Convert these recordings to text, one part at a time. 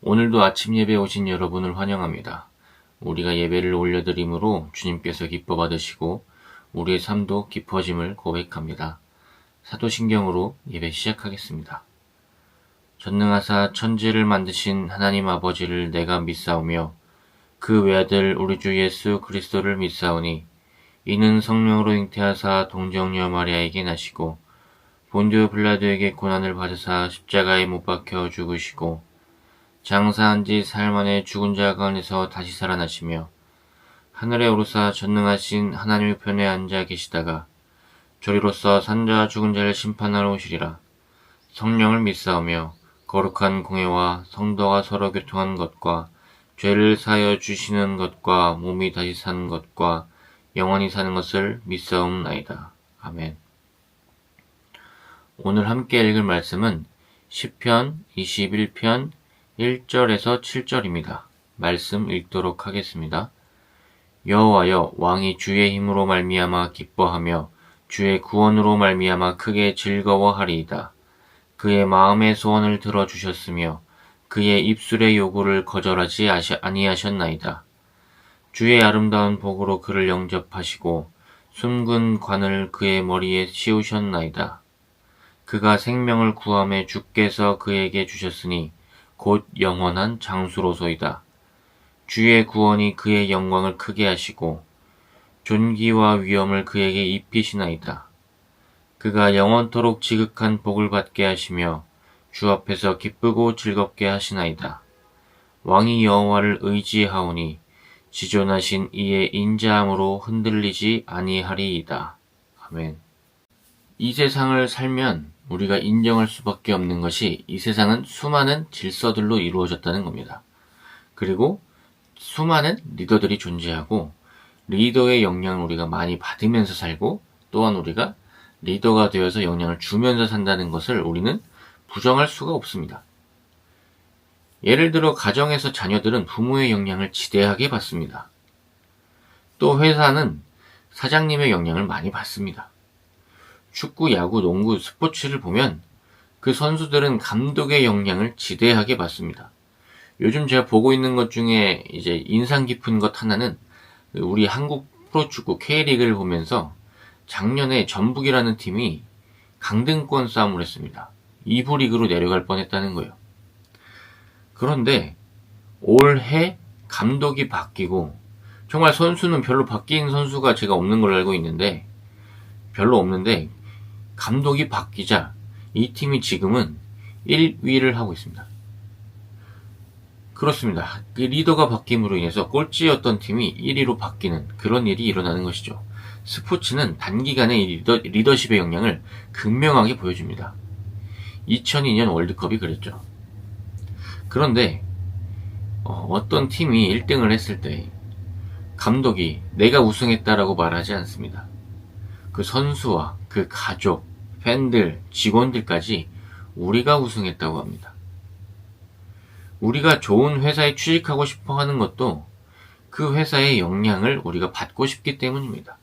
오늘도 아침 예배에 오신 여러분을 환영합니다. 우리가 예배를 올려드림으로 주님께서 기뻐 받으시고 우리의 삶도 기뻐짐을 고백합니다. 사도신경으로 예배 시작하겠습니다. 전능하사 천지를 만드신 하나님 아버지를 내가 믿사오며 그 외아들 우리 주 예수 그리스도를 믿사오니 이는 성령으로 잉태하사 동정녀 마리아에게 나시고 본디오 빌라도에게 고난을 받으사 십자가에 못 박혀 죽으시고 장사한 지 사흘 만에 죽은 자 가운데서 다시 살아나시며 하늘에 오르사 전능하신 하나님의 편에 앉아 계시다가 저리로서 산자와 죽은 자를 심판하러 오시리라. 성령을 믿사오며 거룩한 공회와 성도가 서로 교통한 것과 죄를 사하여 주시는 것과 몸이 다시 사는 것과 영원히 사는 것을 믿사옵나이다. 아멘. 오늘 함께 읽을 말씀은 시편 21편 1절에서 7절입니다. 말씀 읽도록 하겠습니다. 여호와여, 왕이 주의 힘으로 말미암아 기뻐하며 주의 구원으로 말미암아 크게 즐거워하리이다. 그의 마음의 소원을 들어주셨으며 그의 입술의 요구를 거절하지 아니하셨나이다. 주의 아름다운 복으로 그를 영접하시고 숨근 관을 그의 머리에 씌우셨나이다. 그가 생명을 구함에 주께서 그에게 주셨으니 곧 영원한 장수로소이다. 주의 구원이 그의 영광을 크게 하시고 존귀와 위엄을 그에게 입히시나이다. 그가 영원토록 지극한 복을 받게 하시며 주 앞에서 기쁘고 즐겁게 하시나이다. 왕이 여호와를 의지하오니 지존하신 이의 인자함으로 흔들리지 아니하리이다. 아멘. 이 세상을 살면 우리가 인정할 수밖에 없는 것이 이 세상은 수많은 질서들로 이루어졌다는 겁니다. 그리고 수많은 리더들이 존재하고 리더의 영향을 우리가 많이 받으면서 살고 또한 우리가 리더가 되어서 영향을 주면서 산다는 것을 우리는 부정할 수가 없습니다. 예를 들어 가정에서 자녀들은 부모의 영향을 지대하게 받습니다. 또 회사는 사장님의 영향을 많이 받습니다. 축구, 야구, 농구, 스포츠를 보면 그 선수들은 감독의 영향을 지대하게 받습니다. 요즘 제가 보고 있는 것 중에 이제 인상 깊은 것 하나는 우리 한국 프로축구 K리그를 보면서 작년에 전북이라는 팀이 강등권 싸움을 했습니다. 2부 리그로 내려갈 뻔했다는 거예요. 그런데 올해 감독이 바뀌고 정말 선수는 별로 바뀐 선수가 제가 없는 걸로 알고 있는데 별로 없는데 감독이 바뀌자 이 팀이 지금은 1위를 하고 있습니다. 그렇습니다. 그 리더가 바뀜으로 인해서 꼴찌였던 팀이 1위로 바뀌는 그런 일이 일어나는 것이죠. 스포츠는 단기간에 리더십의 영향을 극명하게 보여줍니다. 2002년 월드컵이 그랬죠. 그런데 어떤 팀이 1등을 했을 때 감독이 내가 우승했다라고 말하지 않습니다. 그 선수와 그 가족, 팬들, 직원들까지 우리가 우승했다고 합니다. 우리가 좋은 회사에 취직하고 싶어 하는 것도 그 회사의 영향을 우리가 받고 싶기 때문입니다.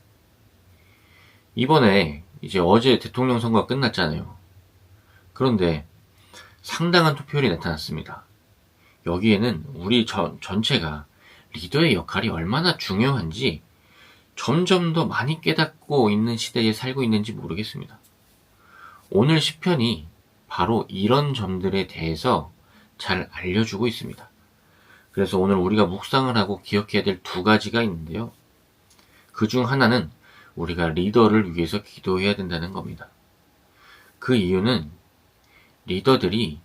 이번에 이제 어제 대통령 선거가 끝났잖아요. 그런데 상당한 투표율이 나타났습니다. 여기에는 우리 전체가 리더의 역할이 얼마나 중요한지 점점 더 많이 깨닫고 있는 시대에 살고 있는지 모르겠습니다. 오늘 시편이 바로 이런 점들에 대해서 잘 알려주고 있습니다. 그래서 오늘 우리가 묵상을 하고 기억해야 될 두 가지가 있는데요. 그 중 하나는 우리가 리더를 위해서 기도해야 된다는 겁니다. 그 이유는 리더들이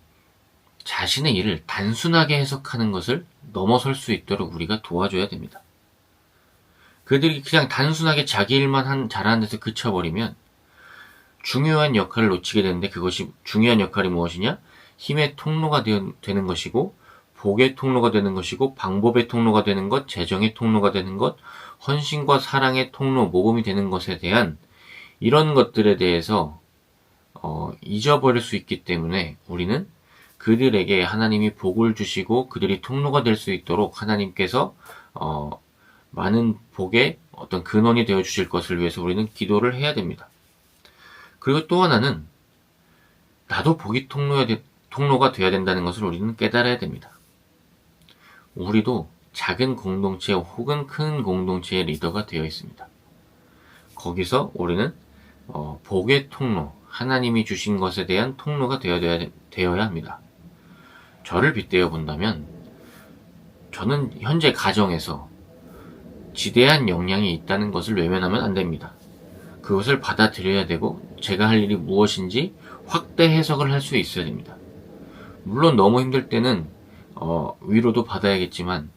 자신의 일을 단순하게 해석하는 것을 넘어설 수 있도록 우리가 도와줘야 됩니다. 그들이 그냥 단순하게 자기 일만 잘하는 데서 그쳐버리면 중요한 역할을 놓치게 되는데 그것이 중요한 역할이 무엇이냐? 힘의 통로가 되는 것이고 복의 통로가 되는 것이고 방법의 통로가 되는 것, 재정의 통로가 되는 것, 헌신과 사랑의 통로, 모범이 되는 것에 대한 이런 것들에 대해서 잊어버릴 수 있기 때문에 우리는 그들에게 하나님이 복을 주시고 그들이 통로가 될 수 있도록 하나님께서 많은 복의 어떤 근원이 되어 주실 것을 위해서 우리는 기도를 해야 됩니다. 그리고 또 하나는 나도 복이 통로가 되어야 된다는 것을 우리는 깨달아야 됩니다. 우리도 작은 공동체 혹은 큰 공동체의 리더가 되어 있습니다. 거기서 우리는 복의 통로, 하나님이 주신 것에 대한 통로가 되어야 합니다. 저를 빗대어 본다면 저는 현재 가정에서 지대한 역량이 있다는 것을 외면하면 안 됩니다. 그것을 받아들여야 되고 제가 할 일이 무엇인지 확대 해석을 할 수 있어야 됩니다. 물론 너무 힘들 때는 위로도 받아야겠지만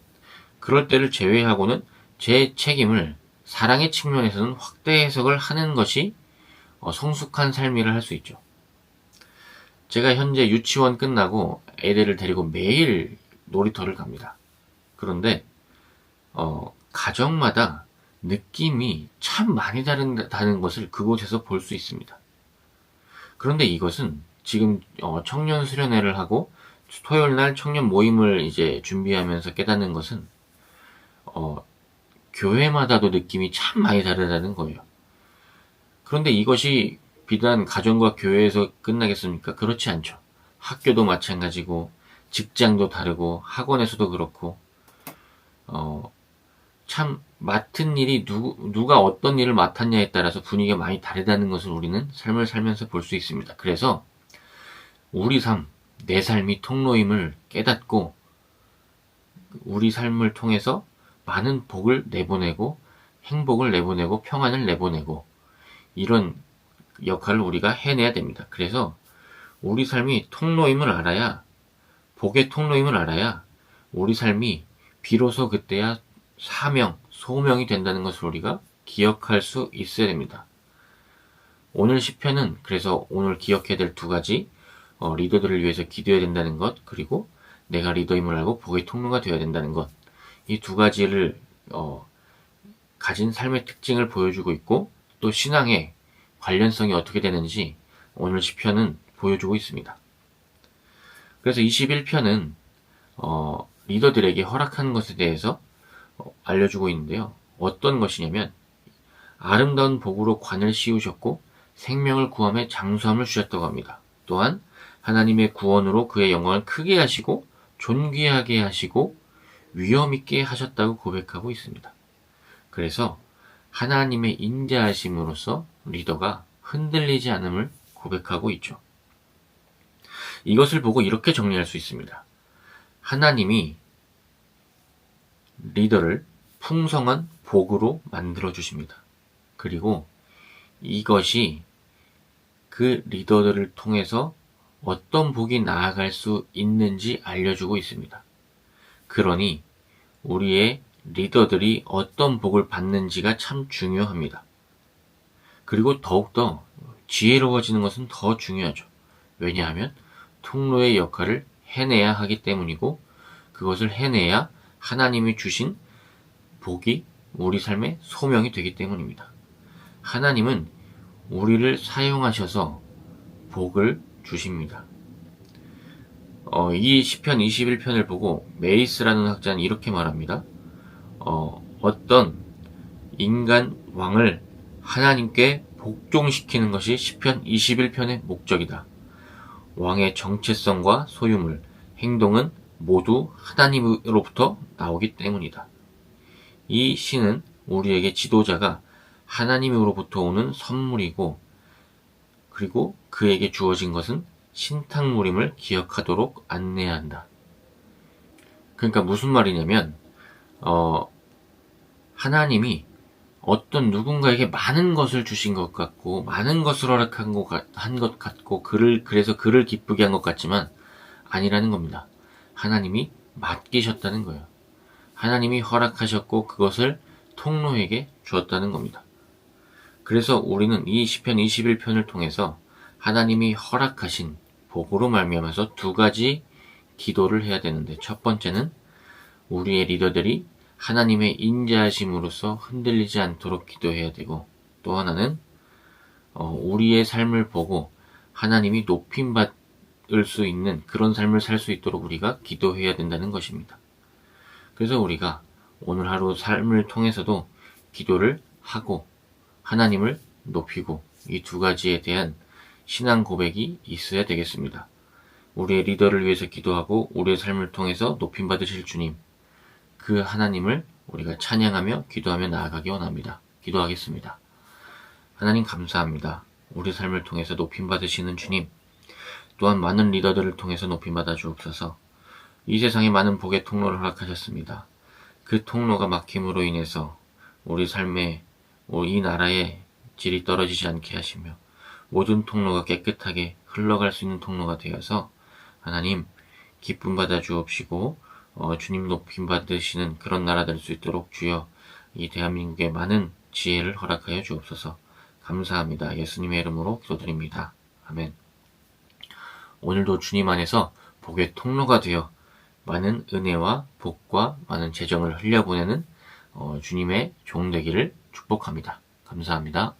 그럴 때를 제외하고는 제 책임을 사랑의 측면에서는 확대 해석을 하는 것이 성숙한 삶이라 할 수 있죠. 제가 현재 유치원 끝나고 애들을 데리고 매일 놀이터를 갑니다. 그런데 가정마다 느낌이 참 많이 다르다는 것을 그곳에서 볼 수 있습니다. 그런데 이것은 지금 청년 수련회를 하고 토요일 날 청년 모임을 이제 준비하면서 깨닫는 것은 교회마다도 느낌이 참 많이 다르다는 거예요. 그런데 이것이 비단 가정과 교회에서 끝나겠습니까? 그렇지 않죠. 학교도 마찬가지고 직장도 다르고 학원에서도 그렇고 참 맡은 일이 누가 어떤 일을 맡았냐에 따라서 분위기가 많이 다르다는 것을 우리는 삶을 살면서 볼 수 있습니다. 그래서 우리 삶, 내 삶이 통로임을 깨닫고 우리 삶을 통해서 많은 복을 내보내고 행복을 내보내고 평안을 내보내고 이런 역할을 우리가 해내야 됩니다. 그래서 우리 삶이 통로임을 알아야 복의 통로임을 알아야 우리 삶이 비로소 그때야 사명, 소명이 된다는 것을 우리가 기억할 수 있어야 됩니다. 오늘 시편은 그래서 오늘 기억해야 될 두 가지 리더들을 위해서 기도해야 된다는 것 그리고 내가 리더임을 알고 복의 통로가 되어야 된다는 것 이 두 가지를 가진 삶의 특징을 보여주고 있고 또 신앙의 관련성이 어떻게 되는지 오늘 시편은 보여주고 있습니다. 그래서 21편은 리더들에게 허락한 것에 대해서 알려주고 있는데요. 어떤 것이냐면 아름다운 복으로 관을 씌우셨고 생명을 구함에 장수함을 주셨다고 합니다. 또한 하나님의 구원으로 그의 영광을 크게 하시고 존귀하게 하시고 위엄 있게 하셨다고 고백하고 있습니다. 그래서 하나님의 인자하심으로써 리더가 흔들리지 않음을 고백하고 있죠. 이것을 보고 이렇게 정리할 수 있습니다. 하나님이 리더를 풍성한 복으로 만들어 주십니다. 그리고 이것이 그 리더들을 통해서 어떤 복이 나아갈 수 있는지 알려주고 있습니다. 그러니 우리의 리더들이 어떤 복을 받는지가 참 중요합니다. 그리고 더욱더 지혜로워지는 것은 더 중요하죠. 왜냐하면 통로의 역할을 해내야 하기 때문이고 그것을 해내야 하나님이 주신 복이 우리 삶의 소명이 되기 때문입니다. 하나님은 우리를 사용하셔서 복을 주십니다. 이 시편 21편을 보고 메이스라는 학자는 이렇게 말합니다. 어떤 인간 왕을 하나님께 복종시키는 것이 시편 21편의 목적이다. 왕의 정체성과 소유물, 행동은 모두 하나님으로부터 나오기 때문이다. 이 시는 우리에게 지도자가 하나님으로부터 오는 선물이고 그리고 그에게 주어진 것은 신탁물임을 기억하도록 안내한다. 그러니까 무슨 말이냐면 하나님이 어떤 누군가에게 많은 것을 주신 것 같고 많은 것을 허락한 것 같고 그래서 그를 기쁘게 한 것 같지만 아니라는 겁니다. 하나님이 맡기셨다는 거예요. 하나님이 허락하셨고 그것을 통로에게 주었다는 겁니다. 그래서 우리는 이 시편 21편을 통해서 하나님이 허락하신 복으로 말미암아서 두 가지 기도를 해야 되는데 첫 번째는 우리의 리더들이 하나님의 인자하심으로써 흔들리지 않도록 기도해야 되고 또 하나는 우리의 삶을 보고 하나님이 높임받을 수 있는 그런 삶을 살 수 있도록 우리가 기도해야 된다는 것입니다. 그래서 우리가 오늘 하루 삶을 통해서도 기도를 하고 하나님을 높이고 이 두 가지에 대한 신앙 고백이 있어야 되겠습니다. 우리의 리더를 위해서 기도하고 우리의 삶을 통해서 높임받으실 주님, 그 하나님을 우리가 찬양하며 기도하며 나아가기 원합니다. 기도하겠습니다. 하나님 감사합니다. 우리 삶을 통해서 높임받으시는 주님, 또한 많은 리더들을 통해서 높임받아 주옵소서. 이 세상에 많은 복의 통로를 허락하셨습니다. 그 통로가 막힘으로 인해서 우리 삶에, 이 나라의 질이 떨어지지 않게 하시며 모든 통로가 깨끗하게 흘러갈 수 있는 통로가 되어서 하나님 기쁨 받아 주옵시고 주님 높임 받으시는 그런 나라 될 수 있도록 주여 이 대한민국에 많은 지혜를 허락하여 주옵소서. 감사합니다. 예수님의 이름으로 기도드립니다. 아멘. 오늘도 주님 안에서 복의 통로가 되어 많은 은혜와 복과 많은 재정을 흘려보내는 주님의 종 되기를 축복합니다. 감사합니다.